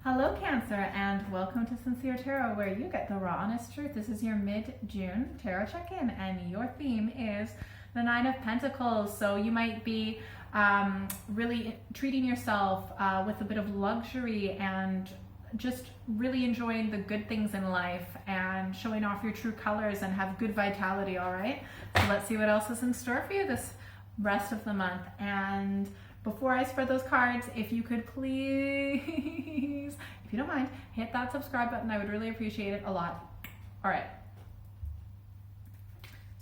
Hello Cancer, and welcome to Sincere Tarot, where you get the raw honest truth. This is your mid-June tarot check-in, and your theme is the Nine of Pentacles. So you might be really treating yourself with a bit of luxury and just really enjoying the good things in life and showing off your true colors and have good vitality. All right, so let's see what else is in store for you this rest of the month. And before I spread those cards, if you could please, if you don't mind, hit that subscribe button. I would really appreciate it a lot. All right.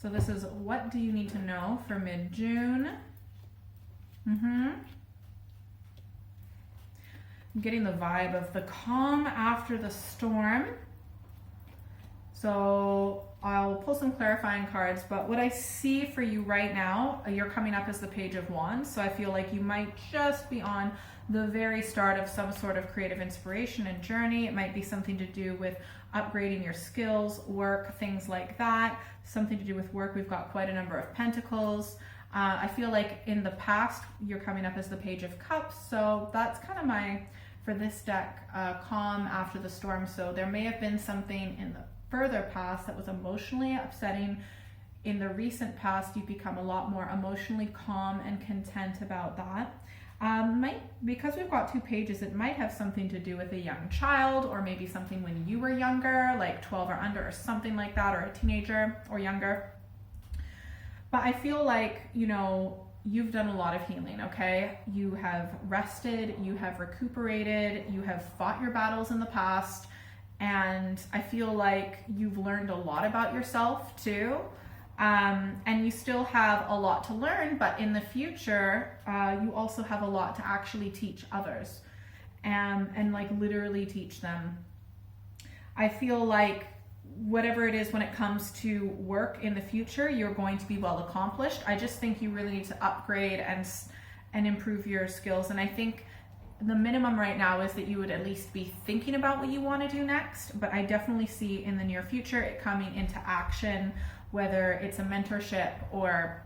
So this is what do you need to know for mid-June? I'm getting the vibe of the calm after the storm. So I'll pull some clarifying cards, but what I see for you right now, you're coming up as the Page of Wands. So I feel like you might just be on the very start of some sort of creative inspiration and journey. It might be something to do with upgrading your skills, work, things like that. Something to do with work. We've got quite a number of pentacles. I feel like in the past, you're coming up as the Page of Cups. So that's kind of my, for this deck, calm after the storm. So there may have been something in the further past that was emotionally upsetting. In the recent past, you've become a lot more emotionally calm and content about that. Because we've got two pages, it might have something to do with a young child, or maybe something when you were younger, like 12 or under, or something like that, or a teenager or younger. But I feel like, you know, you've done a lot of healing, okay? You have rested, you have recuperated, you have fought your battles in the past, and I feel like you've learned a lot about yourself too. And you still have a lot to learn, but in the future, you also have a lot to actually teach others, and like literally teach them. I feel like whatever it is when it comes to work in the future, you're going to be well accomplished. I just think you really need to upgrade and improve your skills. And I think the minimum right now is that you would at least be thinking about what you want to do next, but I definitely see in the near future it coming into action, whether it's a mentorship or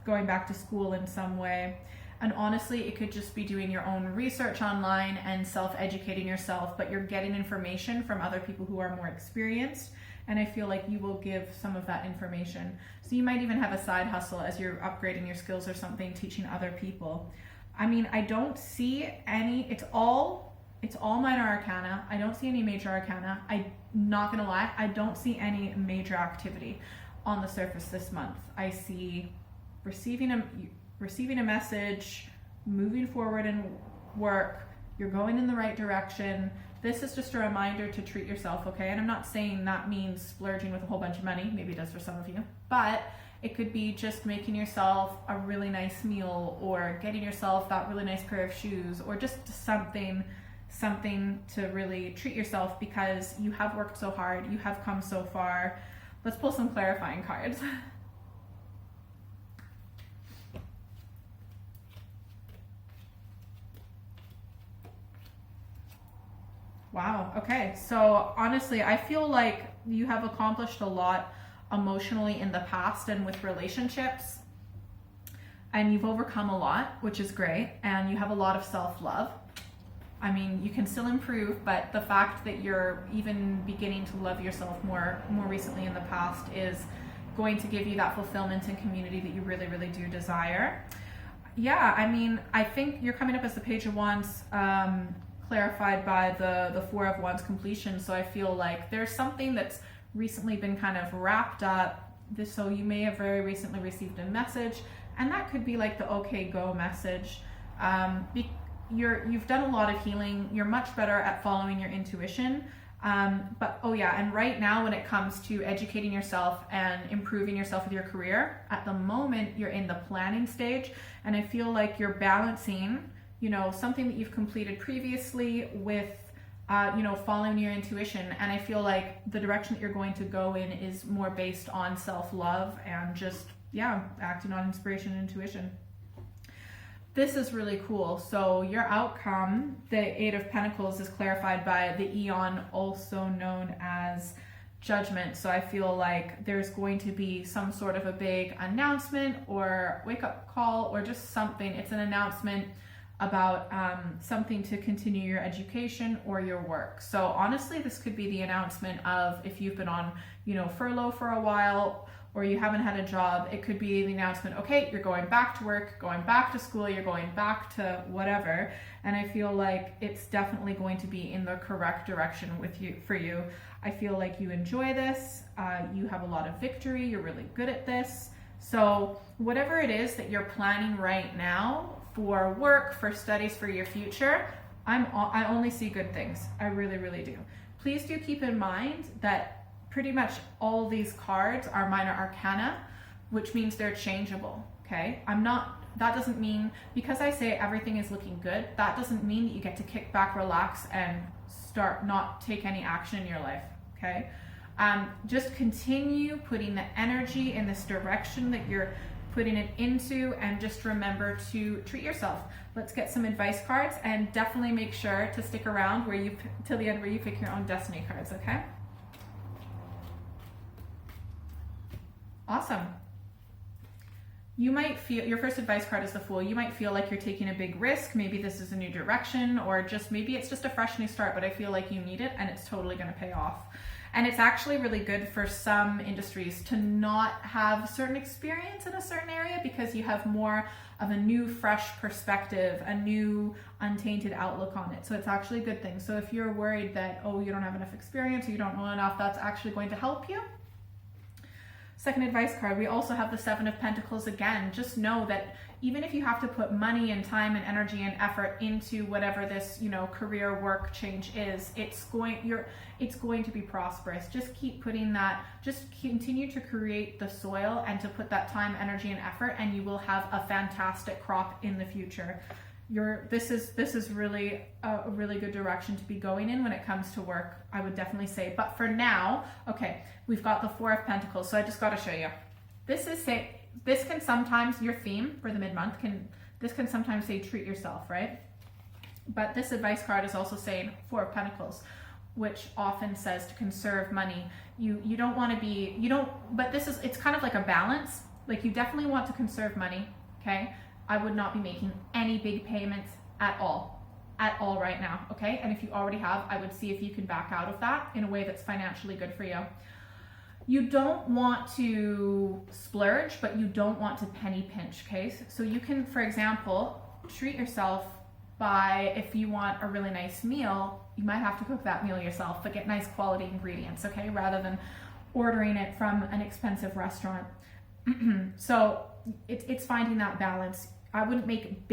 going back to school in some way. And honestly, it could just be doing your own research online and self-educating yourself, but you're getting information from other people who are more experienced, and I feel like you will give some of that information. So you might even have a side hustle as you're upgrading your skills or something, teaching other people. I mean, I don't see any, it's all minor arcana. I don't see any major arcana. I'm not gonna lie, I don't see any major activity on the surface this month. I see receiving a message, moving forward in work, you're going in the right direction. This is just a reminder to treat yourself, okay? And I'm not saying that means splurging with a whole bunch of money, maybe it does for some of you, but it could be just making yourself a really nice meal, or getting yourself that really nice pair of shoes, or just something to really treat yourself, because you have worked so hard, you have come so far. Let's pull some clarifying cards. Wow, okay, so honestly, I feel like you have accomplished a lot emotionally in the past and with relationships, and you've overcome a lot, which is great, and you have a lot of self-love. I mean, you can still improve, but the fact that you're even beginning to love yourself more recently in the past is going to give you that fulfillment and community that you really, really do desire. Yeah, I mean, I think you're coming up as the Page of Wands, clarified by the Four of Wands completion. So I feel like there's something that's recently been kind of wrapped up. So you may have very recently received a message, and that could be like the okay go message. You've done a lot of healing. You're much better at following your intuition. But oh yeah, and right now when it comes to educating yourself and improving yourself with your career, at the moment you're in the planning stage, and I feel like you're balancing, you know, something that you've completed previously with, you know, following your intuition. And I feel like the direction that you're going to go in is more based on self-love and just, yeah, acting on inspiration and intuition. This is really cool. So your outcome, the Eight of Pentacles, is clarified by the Eon, also known as Judgment. So I feel like there's going to be some sort of a big announcement or wake-up call, or just something. It's an announcement about something to continue your education or your work. So honestly, this could be the announcement of if you've been on, furlough for a while, or you haven't had a job, it could be the announcement, okay, you're going back to work, going back to school, you're going back to whatever. And I feel like it's definitely going to be in the correct direction for you. I feel like you enjoy this, you have a lot of victory, you're really good at this. So whatever it is that you're planning right now for work, for studies, for your future, I only see good things. I really, really do. Please do keep in mind that pretty much all these cards are minor arcana, which means they're changeable, okay? That doesn't mean, because I say everything is looking good, that doesn't mean that you get to kick back, relax, and not take any action in your life, okay? Just continue putting the energy in this direction that you're putting it into, and just remember to treat yourself. Let's get some advice cards, and definitely make sure to stick around till the end where you pick your own destiny cards, okay? Awesome. You might feel, your first advice card is the Fool. You might feel like you're taking a big risk. Maybe this is a new direction, or maybe it's just a fresh new start, but I feel like you need it and it's totally going to pay off. And it's actually really good for some industries to not have certain experience in a certain area, because you have more of a new, fresh perspective, a new, untainted outlook on it. So it's actually a good thing. So if you're worried that, you don't have enough experience, or you don't know enough, that's actually going to help you. Second advice card, we also have the Seven of Pentacles again. Just know that even if you have to put money and time and energy and effort into whatever this, career work change is, it's going to be prosperous. Just keep putting that, just continue to create the soil and to put that time, energy, and effort, and you will have a fantastic crop in the future. This is really a really good direction to be going in when it comes to work, I would definitely say. But for now, okay, we've got the Four of Pentacles, so I just got to show you. This can sometimes, your theme for the mid-month this can sometimes say treat yourself, right? But this advice card is also saying Four of Pentacles, which often says to conserve money. You don't want to be, but it's kind of like a balance. Like, you definitely want to conserve money, okay? I would not be making any big payments at all right now, okay? And if you already have, I would see if you can back out of that in a way that's financially good for you. You don't want to splurge, but you don't want to penny pinch, okay? So you can, for example, treat yourself by, if you want a really nice meal, you might have to cook that meal yourself, but get nice quality ingredients, okay? Rather than ordering it from an expensive restaurant. So it's finding that balance. I wouldn't make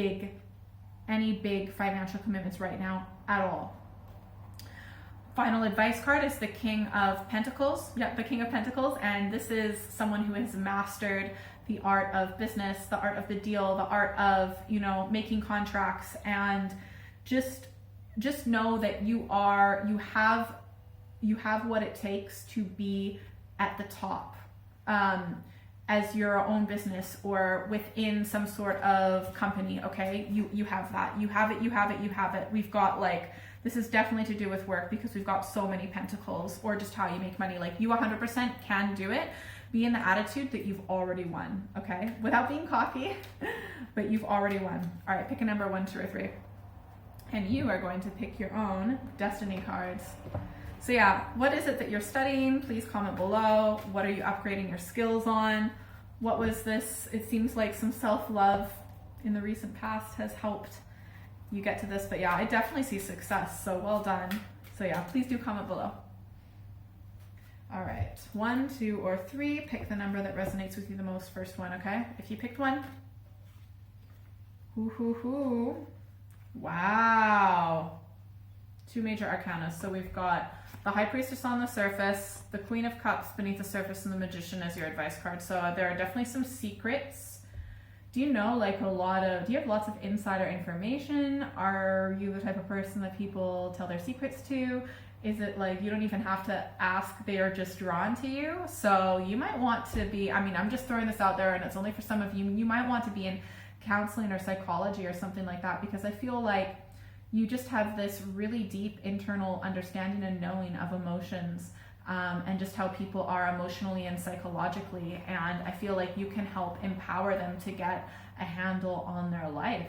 any big financial commitments right now at all. Final advice card is the King of Pentacles. Yep, the King of Pentacles. And this is someone who has mastered the art of business, the art of the deal, the art of, making contracts, and just know that you have what it takes to be at the top. As your own business or within some sort of company, okay? You have that. You have it. We've got, this is definitely to do with work, because we've got so many pentacles, or just how you make money. You 100% can do it. Be in the attitude that you've already won, okay? Without being cocky, but you've already won. All right, pick a number 1, 2, or 3. And you are going to pick your own destiny cards. So yeah, what is it that you're studying? Please comment below. What are you upgrading your skills on? What was this? It seems like some self-love in the recent past has helped you get to this, but yeah, I definitely see success, so well done. So yeah, please do comment below. All right, 1, 2, or 3, pick the number that resonates with you the most, first one, okay? If you picked 1, wow. 2 major arcana. So we've got the High Priestess on the surface, the Queen of Cups beneath the surface, and the Magician as your advice card. So there are definitely some secrets. Do you know, do you have lots of insider information? Are you the type of person that people tell their secrets to? Is it you don't even have to ask, they are just drawn to you? So you might want to be, I'm just throwing this out there, and it's only for some of you, you might want to be in counseling or psychology or something like that, because I feel like you just have this really deep internal understanding and knowing of emotions, and just how people are emotionally and psychologically. And I feel like you can help empower them to get a handle on their life.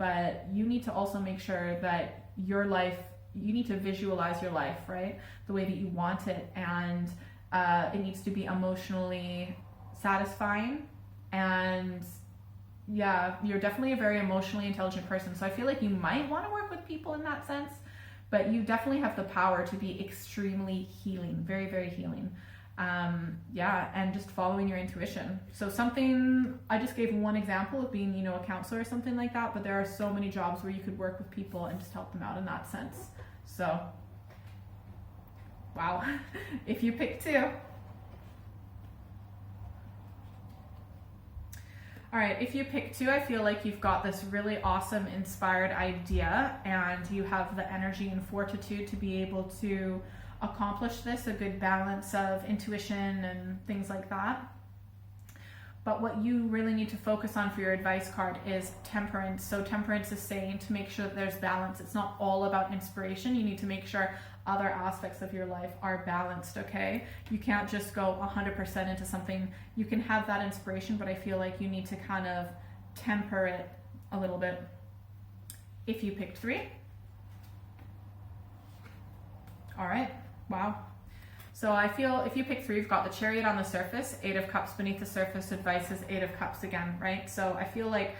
but you need to also make sure that your life, you need to visualize your life, right? The way that you want it. And it needs to be emotionally satisfying. And yeah, you're definitely a very emotionally intelligent person. So I feel like you might want to work with people in that sense, but you definitely have the power to be extremely healing, very, very healing. Yeah, and just following your intuition. So something, I just gave one example of being, you know, a counselor or something like that, but there are so many jobs where you could work with people and just help them out in that sense. So, wow, if you pick 2. All right, if you pick 2, I feel like you've got this really awesome, inspired idea, and you have the energy and fortitude to be able to accomplish this, a good balance of intuition and things like that. But what you really need to focus on for your advice card is temperance. So temperance is saying to make sure that there's balance. It's not all about inspiration. You need to make sure other aspects of your life are balanced, okay? You can't just go 100% into something. You can have that inspiration, but I feel like you need to kind of temper it a little bit. If you picked 3. All right, wow. So I feel if you pick 3, you've got the Chariot on the surface, 8 of Cups beneath the surface, advice is 8 of Cups again, right? So I feel like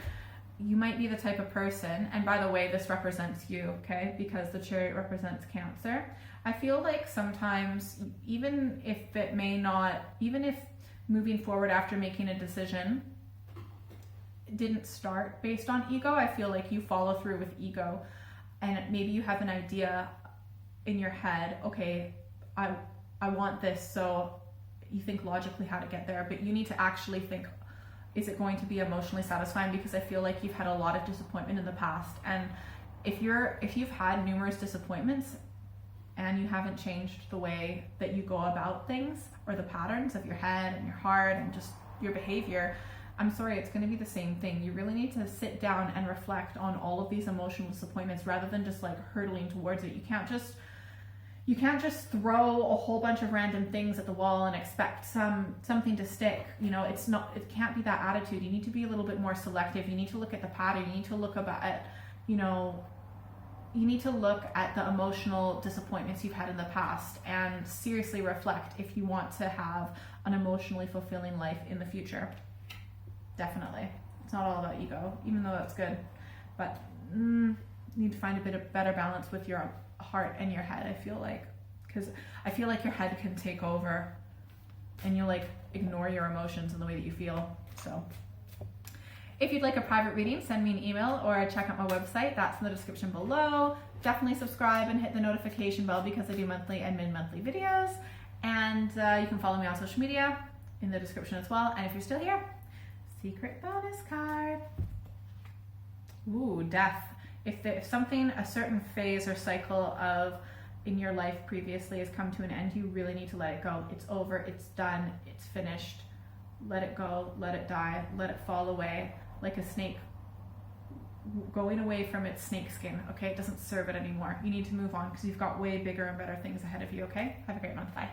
you might be the type of person, and by the way, this represents you, okay? Because the Chariot represents Cancer. I feel like sometimes, even if moving forward after making a decision didn't start based on ego, I feel like you follow through with ego. And maybe you have an idea in your head, okay, I want this, so you think logically how to get there, but you need to actually think, is it going to be emotionally satisfying? Because I feel like you've had a lot of disappointment in the past, and if you've had numerous disappointments and you haven't changed the way that you go about things or the patterns of your head and your heart and just your behavior, I'm sorry, it's going to be the same thing. You really need to sit down and reflect on all of these emotional disappointments rather than just like hurtling towards it. You can't just throw a whole bunch of random things at the wall and expect something to stick. You know, it can't be that attitude. You need to be a little bit more selective. You need to look at the pattern. You need to look at the emotional disappointments you've had in the past and seriously reflect if you want to have an emotionally fulfilling life in the future. Definitely. It's not all about ego, even though that's good. But you need to find a bit of better balance with your heart and your head, I feel like, because I feel like your head can take over and you like ignore your emotions and the way that you feel. So if you'd like a private reading, send me an email or check out my website. That's in the description below. Definitely subscribe and hit the notification bell because I do monthly and mid-monthly videos. And you can follow me on social media in the description as well. And if you're still here, secret bonus card. Ooh, Death. If a certain phase or cycle in your life previously has come to an end, you really need to let it go. It's over, it's done, it's finished. Let it go, let it die, let it fall away like a snake going away from its snake skin, okay? It doesn't serve it anymore. You need to move on because you've got way bigger and better things ahead of you, okay? Have a great month. Bye.